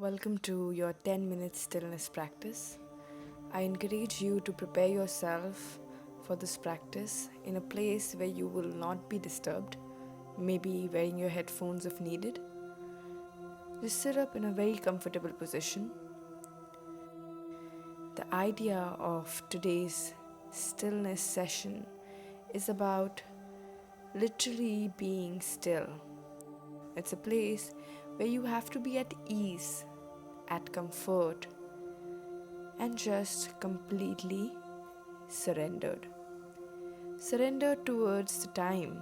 Welcome to your 10-minute stillness practice. I encourage you to prepare yourself for this practice in a place where you will not be disturbed, maybe wearing your headphones if needed. Just sit up in a very comfortable position. The idea of today's stillness session is about literally being still. It's a place where you have to be at ease, at comfort, and just completely surrendered. Surrendered towards the time.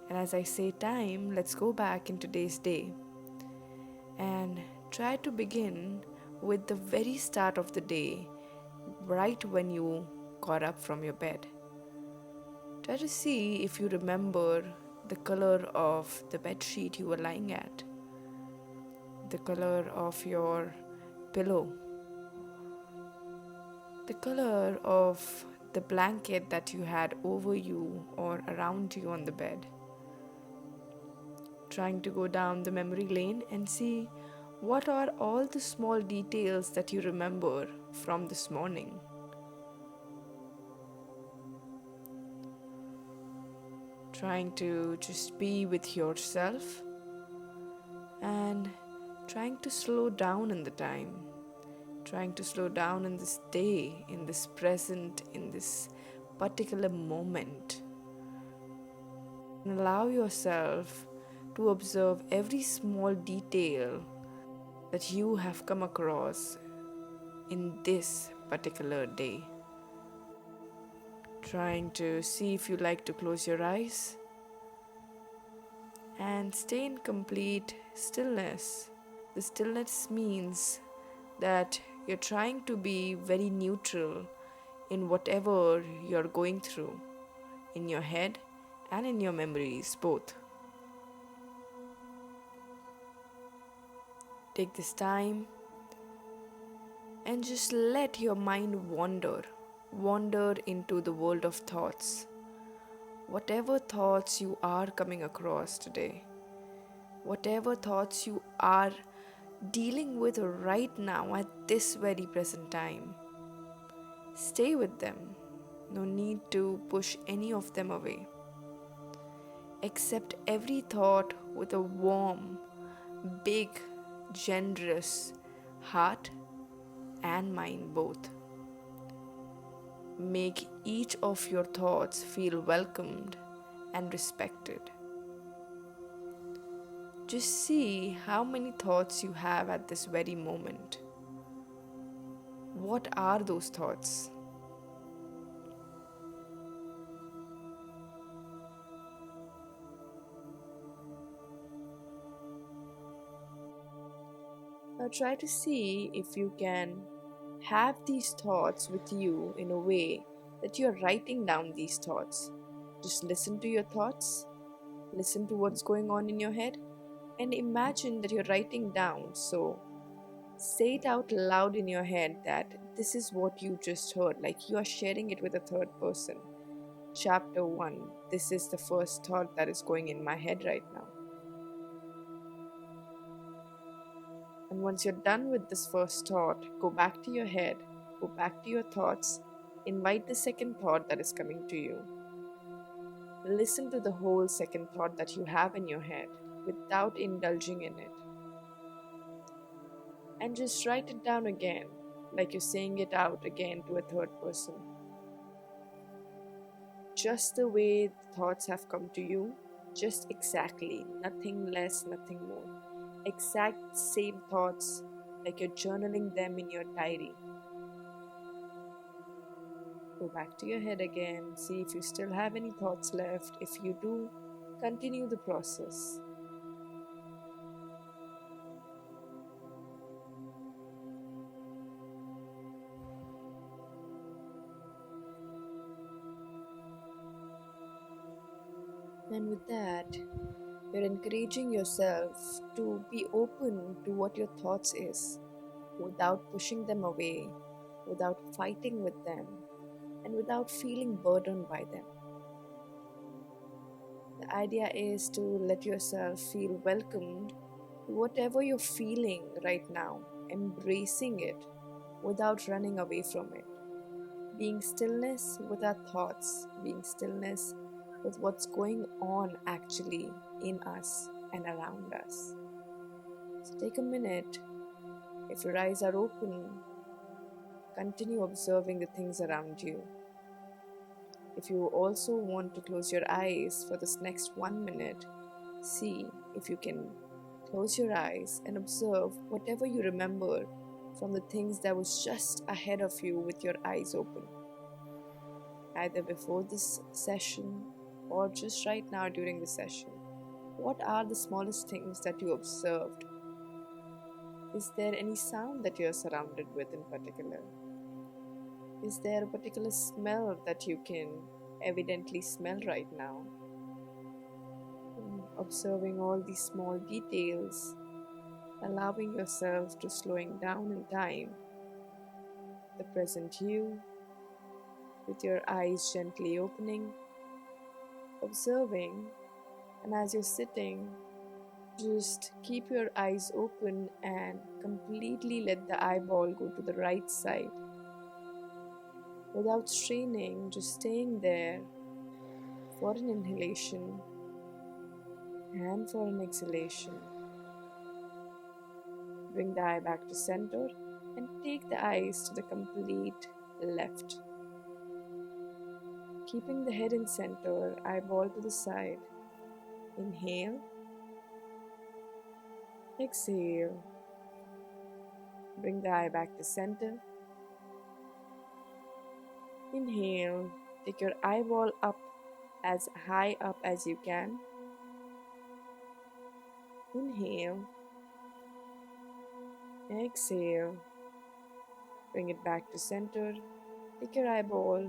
And as I say time, let's go back in today's day and try to begin with the very start of the day, right when you got up from your bed. Try to see if you remember the color of the bed sheet you were lying at, the color of your pillow, the color of the blanket that you had over you or around you on the bed. Trying to go down the memory lane and see what are all the small details that you remember from this morning. Trying to just be with yourself and trying to slow down in the time. Trying to slow down in this day, in this present, in this particular moment. And allow yourself to observe every small detail that you have come across in this particular day. Trying to see if you like to close your eyes and stay in complete stillness. The stillness means that you're trying to be very neutral in whatever you're going through, in your head and in your memories, both. Take this time and just let your mind wander into the world of thoughts. Whatever thoughts you are coming across today, whatever thoughts you are dealing with right now at this very present time, stay with them. No need to push any of them away. Accept every thought with a warm, big, generous heart and mind both. Make each of your thoughts feel welcomed and respected. Just see how many thoughts you have at this very moment. What are those thoughts? Now try to see if you can have these thoughts with you in a way that you're writing down these thoughts. Just listen to your thoughts, listen to what's going on in your head, and imagine that you're writing down. So say it out loud in your head that this is what you just heard, like you are sharing it with a third person. Chapter 1, this is the first thought that is going in my head right now. And once you're done with this first thought, go back to your head, go back to your thoughts, invite the second thought that is coming to you. Listen to the whole second thought that you have in your head without indulging in it. And just write it down again, like you're saying it out again to a third person. Just the way the thoughts have come to you, just exactly, nothing less, nothing more. Exact same thoughts, like you're journaling them in your diary. Go back to your head again, see if you still have any thoughts left. If you do, continue the process. And with that, you're encouraging yourself to be open to what your thoughts is, without pushing them away, without fighting with them, and without feeling burdened by them. The idea is to let yourself feel welcomed Whatever you're feeling right now, embracing it without running away from it. Being stillness with our thoughts, being stillness with what's going on actually in us and around us. So take a minute. If your eyes are open, continue observing the things around you. If you also want to close your eyes for this next 1 minute, see if you can close your eyes and observe whatever you remember from the things that was just ahead of you with your eyes open, either before this session or just right now during the session. What are the smallest things that you observed? Is there any sound that you are surrounded with in particular? Is there a particular smell that you can evidently smell right now? Observing all these small details, allowing yourself to slowing down in time, the present you, with your eyes gently opening, observing, and as you're sitting, just keep your eyes open and completely let the eyeball go to the right side. Without straining, just staying there for an inhalation and for an exhalation. Bring the eye back to center and take the eyes to the complete left. Keeping the head in center, eyeball to the side. Inhale, exhale. Bring the eye back to center. Inhale, take your eyeball up as high up as you can. Inhale, exhale. Bring it back to center. Take your eyeball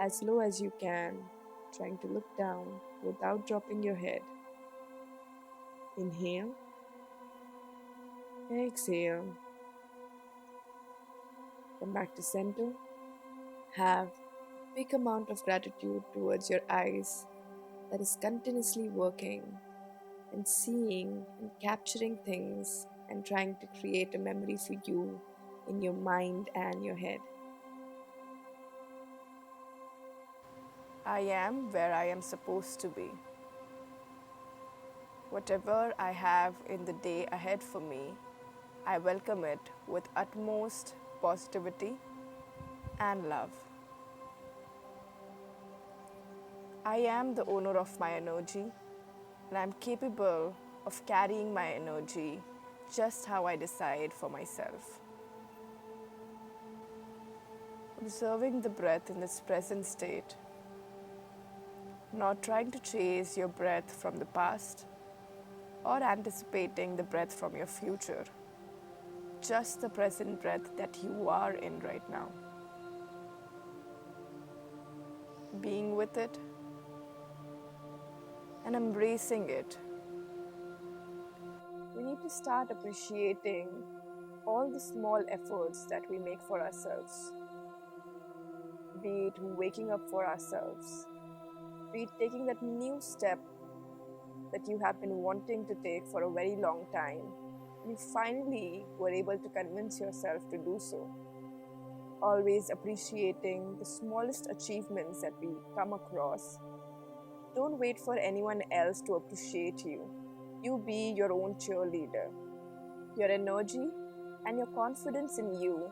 as low as you can, trying to look down without dropping your head. Inhale, exhale. Come back to center. Have a big amount of gratitude towards your eyes that is continuously working and seeing and capturing things and trying to create a memory for you in your mind and your head. I am where I am supposed to be. Whatever I have in the day ahead for me, I welcome it with utmost positivity and love. I am the owner of my energy, and I'm capable of carrying my energy just how I decide for myself. Observing the breath in its present state, not trying to chase your breath from the past or anticipating the breath from your future, just the present breath that you are in right now. Being with it and embracing it. We need to start appreciating all the small efforts that we make for ourselves. Be it waking up for ourselves, be it taking that new step that you have been wanting to take for a very long time. You finally were able to convince yourself to do so. Always appreciating the smallest achievements that we come across. Don't wait for anyone else to appreciate you. You be your own cheerleader. Your energy and your confidence in you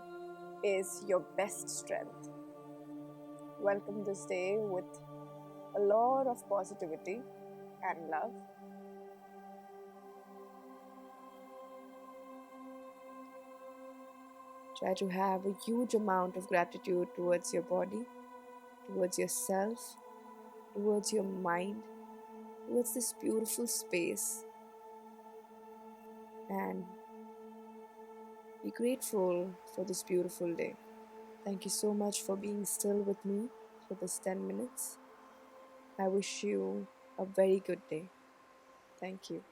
is your best strength. Welcome this day with a lot of positivity and love. Try to have a huge amount of gratitude towards your body, towards yourself, towards your mind, towards this beautiful space. And be grateful for this beautiful day. Thank you so much for being still with me for this 10 minutes. I wish you a very good day. Thank you.